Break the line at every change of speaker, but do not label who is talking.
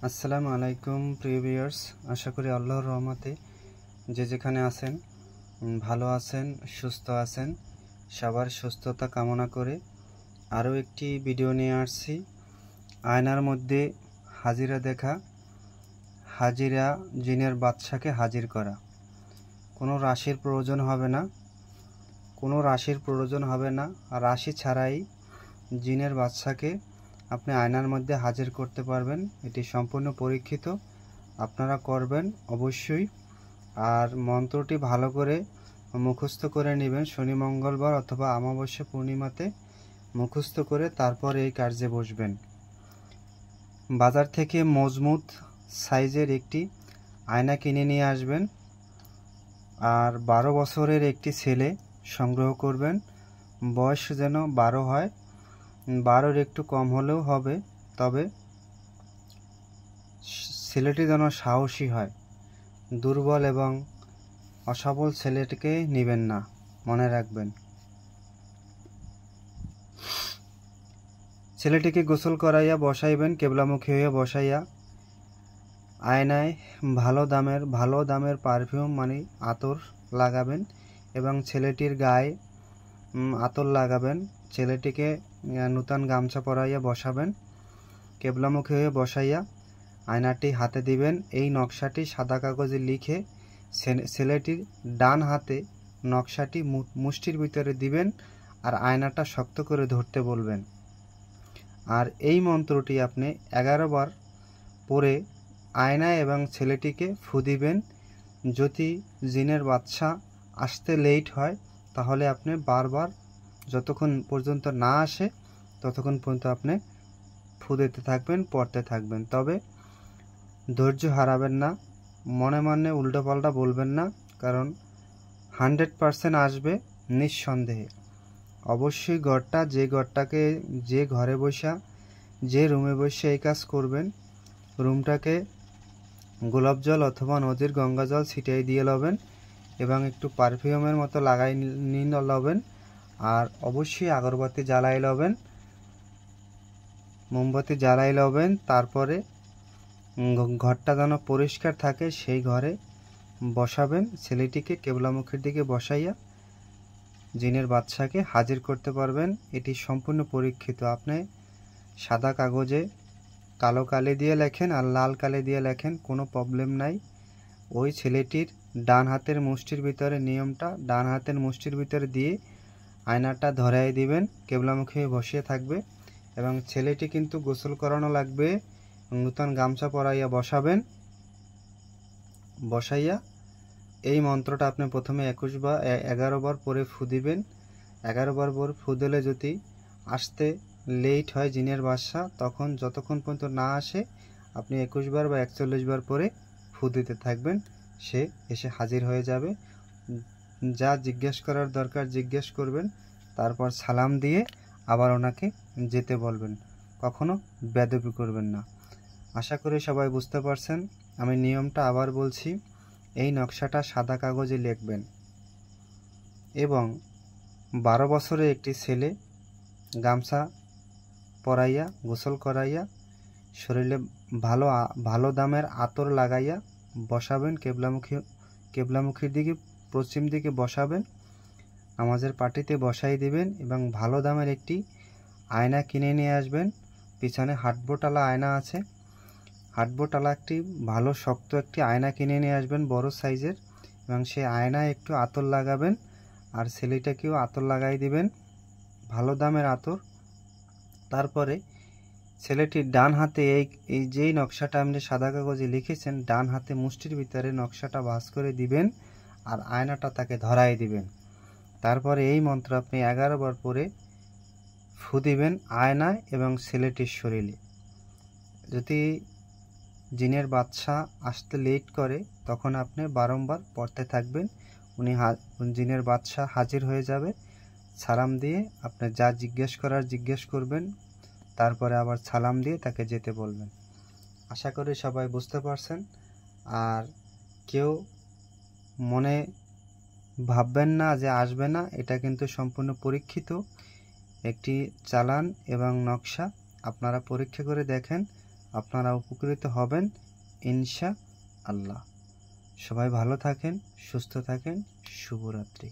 আসসালামু আলাইকুম প্রিয় ভিউয়ার্স, আশা করি আল্লাহর রহমতে যে যেখানে আছেন ভালো আছেন, সুস্থ আছেন। সবার সুস্থতা কামনা করে আরও একটি ভিডিও নিয়ে আসছি। আয়নার মধ্যে হাজিরা দেখা, হাজিরা জিনের বাদশাকে হাজির করা। কোনো রাশির প্রয়োজন হবে না, রাশি ছাড়াই জিনের বাদশাকে আপনি আয়নার মধ্যে হাজির করতে পারবেন। এটি সম্পূর্ণ পরীক্ষিত, আপনারা করবেন অবশ্যই। আর মন্ত্রটি ভালো করে মুখস্থ করে নেবেন। শনি মঙ্গলবার অথবা অমাবস্যা পূর্ণিমাতে মুখস্থ করে তারপর এই কার্যে বসবেন। বাজার থেকে মজবুত সাইজের একটি আয়না কিনে নিয়ে আসবেন। আর 12 বছরের একটি ছেলে সংগ্রহ করবেন। বয়স যেন 12 হয়, 12-র একটু কম হলেও হবে, তবে ছেলেটি যেন সাহসী হয়। দুর্বল এবং অসবল ছেলেটিকে নেবেন না, মনে রাখবেন। ছেলেটিকে গোসল করাইয়া বসাইবেন, কেবলামুখী হয়ে বসাইয়া আয়নায় ভালো দামের পারফিউম মানে আতর লাগাবেন এবং ছেলেটির গায়ে আতর লাগাবেন। ছেলেটিকে নূতন গামছা পরাইয়া বসাবেন, কেবলামুখী হয়ে বসাইয়া আয়নাটি হাতে দিবেন। এই নকশাটি সাদা কাগজে লিখে ছেলেটির ডান হাতে নকশাটি মুষ্টির ভিতরে দিবেন আর আয়নাটা শক্ত করে ধরতে বলবেন। আর এই মন্ত্রটি আপনি 11 বার পরে আয়নায় এবং ছেলেটিকে ফু দিবেন। যদি জিনের বাদশা আসতে লেট হয় তাহলে আপনি বারবার যতক্ষণ পর্যন্ত না আসে ততক্ষণ পর্যন্ত আপনি ফু দিতে থাকবেন, পড়তে থাকবেন। তবে ধৈর্য হারাবেন না, মনে মনে উল্টোপাল্টা বলবেন না, কারণ 100% আসবে নিঃসন্দেহে। অবশ্যই যে ঘরে বসা, যে রুমে বসে এই কাজ করবেন, রুমটাকে গোলাপ জল অথবা নদীর গঙ্গা জল ছিটিয়ে দিয়ে লবেন এবং একটু পারফিউমের মতো লাগাই নিয়ে লবেন। আর অবশ্যই আগরবাতি জ্বালাই লবেন, মোমবাতি জ্বালাই লবেন। তারপরে ঘরটা যেন পরিষ্কার থাকে সেই ঘরে বসাবেন। ছেলেটিকে কেবলামুখীর দিকে বসাইয়া জিনের বাদশাকে হাজির করতে পারবেন। এটি সম্পূর্ণ পরীক্ষিত। আপনি সাদা কাগজে কালো কালি দিয়ে লেখেন আর লাল কালি দিয়ে লেখেন, কোনো প্রবলেম নাই। ওই ছেলেটির ডান হাতের মুষ্টির ভিতরে নিয়মটা ডান হাতের মুষ্টির ভিতরে দিয়ে আয়নাটা ধরাই দিবেন, কেবলামুখী বসিয়ে থাকবে এবং ছেলেটি কিন্তু গোসল করানো লাগবে। নূতন গামছা পরাইয়া বসাবেন। বসাইয়া এই মন্ত্রটা আপনি প্রথমে 11 বার পরে ফু দিবেন। 11 বার পর ফু দিলে যদি আসতে লেট হয় জিনের বাদশা, তখন যতক্ষণ পর্যন্ত না আসে আপনি 21 বার বা 41 বার পরে ফু দিতে থাকবেন। সে এসে হাজির হয়ে যাবে। যা জিজ্ঞেস করার দরকার জিজ্ঞেস করবেন, তারপর সালাম দিয়ে আবার ওনাকে যেতে বলবেন। কখনো বেয়াদবি করবেন না। আশা করি সবাই বুঝতে পারছেন। আমি নিয়মটা আবার বলছি। এই নকশাটা সাদা কাগজে লিখবেন এবং 12 বছরের একটি ছেলে গামছা পরাইয়া গোসল করাইয়া শরীরে ভালো দামের আতর লাগাইয়া বসাবেন। কেবলামুখীর দিকে পশ্চিম দিকে বসাবেন, নামাজের পাটিতে বসাই দিবেন এবং ভালো দামের একটি আয়না কিনে নিয়ে আসবেন। পিছনে হাটবোটালা আয়না আছে, হাটবোটালা একটি ভালো শক্ত একটি আয়না কিনে নিয়ে আসবেন বড় সাইজের এবং সেই আয়নায় একটু আতর লাগাবেন আর ছেলেটাকেও আতর লাগাই দিবেন, ভালো দামের আতর। তারপরে ছেলেটির ডান হাতে এই যেই নকশাটা আপনি সাদা কাগজে লিখেছেন, ডান হাতে মুষ্টির ভিতরে নকশাটা ভাঁজ করে দিবেন আর আয়নাটা তাকে ধরাই দিবেন। তারপরে এই মন্ত্র আপনি 11 বার পরে ফু দিবেন আয়নায় এবং ছেলেটির শরীরে। যদি জিনের বাদশা আসতে লেট করে তখন আপনি বারংবার পড়তে থাকবেন। জিনের বাদশা হাজির হয়ে যাবে। সালাম দিয়ে আপনি যা জিজ্ঞেস করার জিজ্ঞেস করবেন, তারপরে আবার সালাম দিয়ে তাকে যেতে বলবেন। আশা করি সবাই বুঝতে পারছেন। আর কেউ মনে ভাববেন না যে আসবে না, এটা কিন্তু সম্পূর্ণ পরীক্ষিত একটি চালান এবং নকশা। আপনারা পরীক্ষা করে দেখেন, আপনারা উপকৃত হবেন ইনশাআল্লাহ। সবাই ভালো থাকেন, সুস্থ থাকেন। শুভরাত্রি।